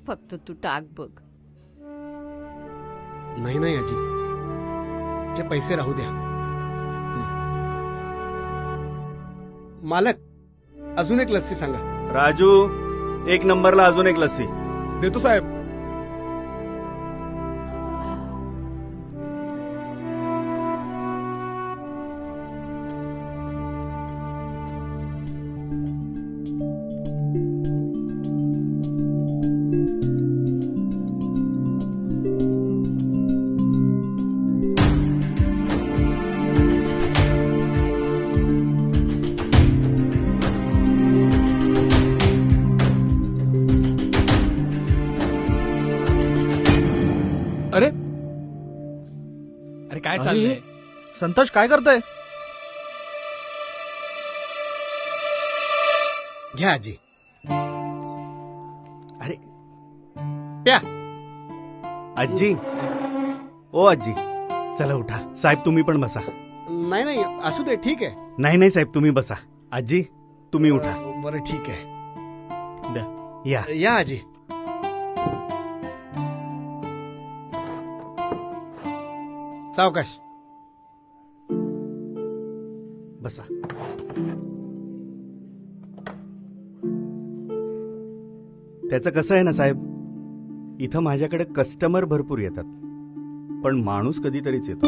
फक्त तू टाक बघ. नाही नाही आजी, हे पैसे राहू द्या. मालक, अजून एक लस्सी सांगा. राजू, 1 नंबरला अजून एक लस्सी. देतो साहेब. अरे अरे काय चाललंय? संतोष काय करतोय? घ्या आजी. अरे प्या. आजी, ओ आजी, चला उठा. साहेब तुम्ही पण बसा. नाही नाही, असू दे, ठीक आहे. नाही साहेब तुम्ही बसा. आजी तुम्ही उठा. बरं ठीक आहे. द्या. या. या आजी. सावकाश. बसा. त्याचं कसं आहे ना साहेब, इथं माझ्याकडे कस्टमर भरपूर येतात, पण माणूस कधीतरीच येतो.